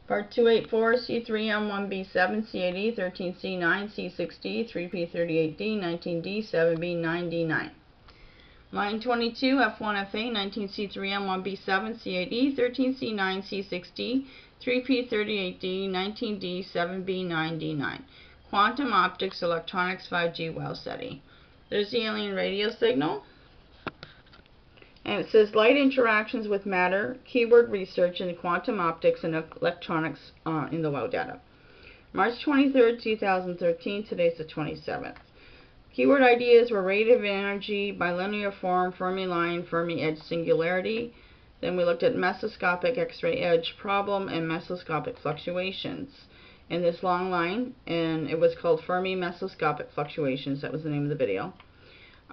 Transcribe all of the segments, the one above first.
Part 284C3M1B7C8E13C9C6D3P38D19D7b9D9. Line 22f1fa19C3M1B7C8E13C9C6D3P38D19D7b9D9. Quantum Optics Electronics 5G Wow Seti. There's the alien radio signal. And it says light interactions with matter, keyword research in quantum optics and electronics in the WOW data. March 23rd, 2013, today's the 27th. Keyword ideas were radiative energy, bilinear form, Fermi line, Fermi Edge Singularity. Then we looked at Mesoscopic X-Ray Edge Problem and Mesoscopic Fluctuations in this long line, and it was called Fermi Mesoscopic Fluctuations. That was the name of the video.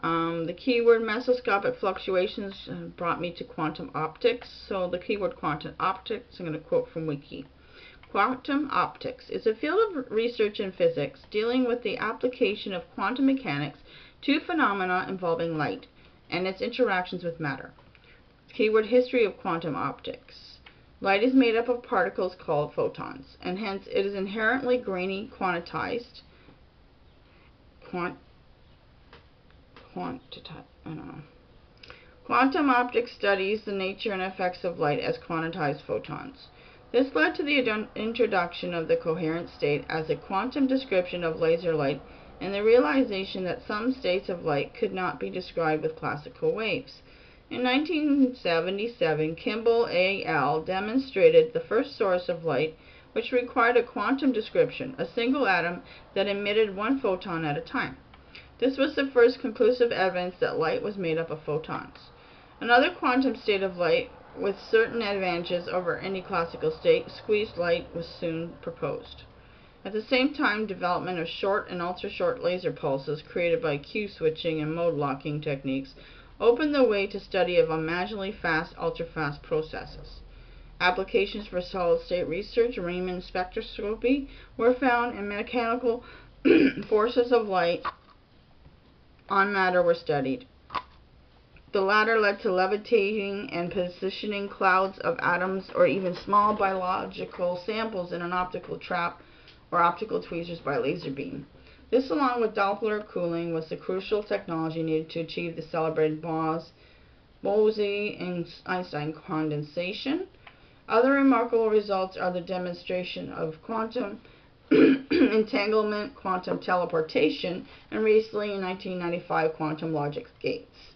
The keyword mesoscopic fluctuations brought me to quantum optics. So the keyword quantum optics, I'm going to quote from Wiki. Quantum optics is a field of research in physics dealing with the application of quantum mechanics to phenomena involving light and its interactions with matter. Keyword history of quantum optics. Light is made up of particles called photons, and hence it is inherently grainy, quantized. Quantum optics studies the nature and effects of light as quantized photons. This led to the introduction of the coherent state as a quantum description of laser light and the realization that some states of light could not be described with classical waves. In 1977, Kimball al. demonstrated the first source of light, which required a quantum description, a single atom that emitted one photon at a time. This was the first conclusive evidence that light was made up of photons. Another quantum state of light with certain advantages over any classical state, squeezed light, was soon proposed. At the same time, development of short and ultra-short laser pulses created by Q-switching and mode locking techniques opened the way to study of imaginably fast, ultra-fast processes. Applications for solid-state research, Raman spectroscopy, were found, and mechanical forces of light on matter were studied. The latter led to levitating and positioning clouds of atoms or even small biological samples in an optical trap or optical tweezers by laser beam. This, along with Doppler cooling, was the crucial technology needed to achieve the celebrated Bose-Einstein condensation. Other remarkable results are the demonstration of quantum entanglement, quantum teleportation, and recently in 1995, quantum logic gates.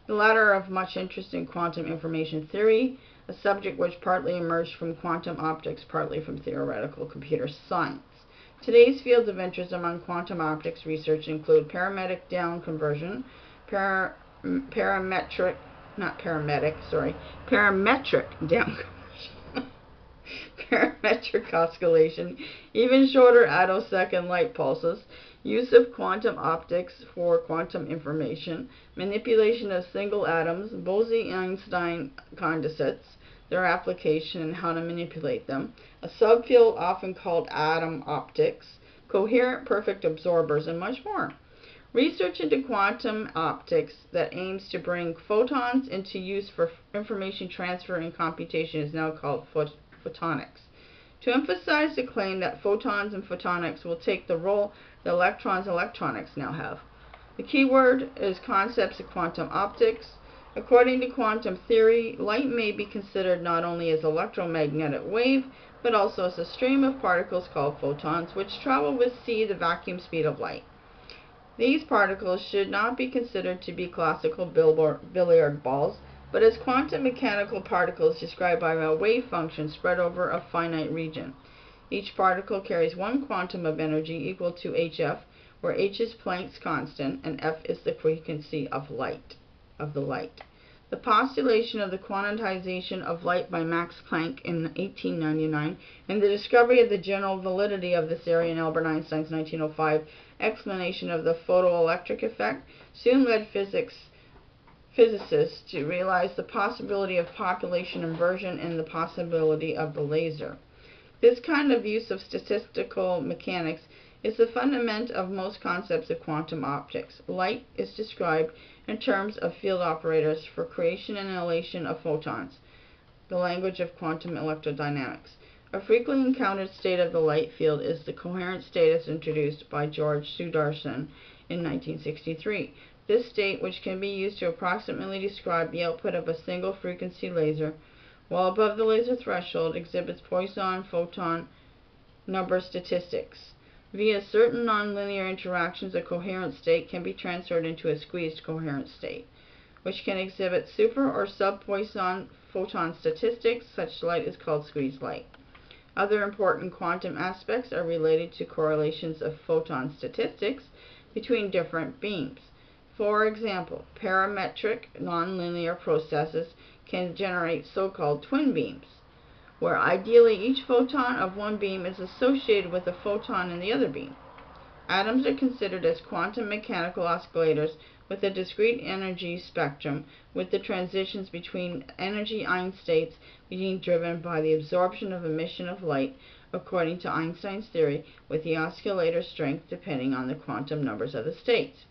The latter are of much interest in quantum information theory, a subject which partly emerged from quantum optics, partly from theoretical computer science. Today's fields of interest among quantum optics research include parametric down conversion, parametric down conversion, parametric oscillation, even shorter attosecond light pulses, use of quantum optics for quantum information, manipulation of single atoms, Bose-Einstein condensates, their application and how to manipulate them, a subfield often called atom optics, coherent perfect absorbers, and much more. Research into quantum optics that aims to bring photons into use for information transfer and computation is now called photonics. To emphasize the claim that photons and photonics will take the role that electronics now have. The key word is concepts of quantum optics. According to quantum theory, light may be considered not only as an electromagnetic wave, but also as a stream of particles called photons, which travel with the vacuum speed of light. These particles should not be considered to be classical billiard balls, but as quantum mechanical particles described by a wave function spread over a finite region. Each particle carries one quantum of energy equal to hf, where h is Planck's constant and f is the frequency of the light. The postulation of the quantization of light by Max Planck in 1899 and the discovery of the general validity of this theory in Albert Einstein's 1905 explanation of the photoelectric effect soon led physicists to realize the possibility of population inversion and the possibility of the laser. This kind of use of statistical mechanics is the fundament of most concepts of quantum optics. Light is described in terms of field operators for creation and annihilation of photons, the language of quantum electrodynamics. A frequently encountered state of the light field is the coherent state as introduced by George Sudarshan in 1963. This state, which can be used to approximately describe the output of a single frequency laser, while above the laser threshold, exhibits Poisson photon number statistics. Via certain nonlinear interactions, a coherent state can be transferred into a squeezed coherent state, which can exhibit super or sub-Poisson photon statistics. Such light is called squeezed light. Other important quantum aspects are related to correlations of photon statistics between different beams. For example, parametric nonlinear processes can generate so-called twin beams, where ideally each photon of one beam is associated with a photon in the other beam. Atoms are considered as quantum mechanical oscillators with a discrete energy spectrum, with the transitions between energy ion states being driven by the absorption of emission of light, according to Einstein's theory, with the oscillator strength depending on the quantum numbers of the states.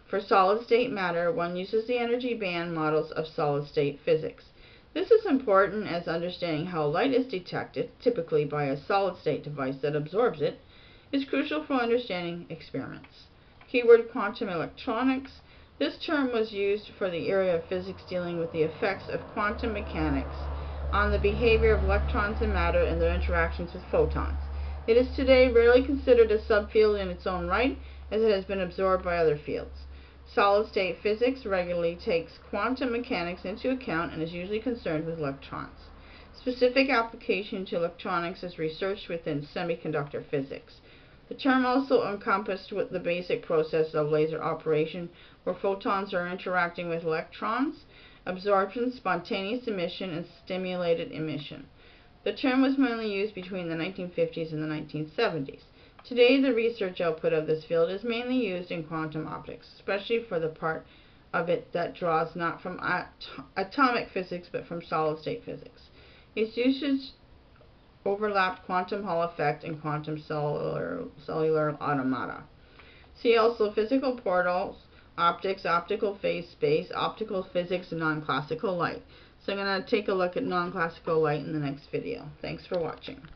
For solid-state matter, one uses the energy band models of solid-state physics. This is important as understanding how light is detected, typically by a solid-state device that absorbs it, is crucial for understanding experiments. Keyword: quantum electronics. This term was used for the area of physics dealing with the effects of quantum mechanics on the behavior of electrons and matter and their interactions with photons. It is today rarely considered a subfield in its own right, as it has been absorbed by other fields. Solid-state physics regularly takes quantum mechanics into account and is usually concerned with electrons. Specific application to electronics is researched within semiconductor physics. The term also encompassed with the basic process of laser operation, where photons are interacting with electrons, absorption, spontaneous emission, and stimulated emission. The term was mainly used between the 1950s and the 1970s. Today, the research output of this field is mainly used in quantum optics, especially for the part of it that draws not from atomic physics but from solid-state physics. Its usage overlapped quantum Hall effect and quantum cellular automata. See also physical portals, optics, optical phase space, optical physics, and non-classical light. So I'm going to take a look at non-classical light in the next video. Thanks for watching.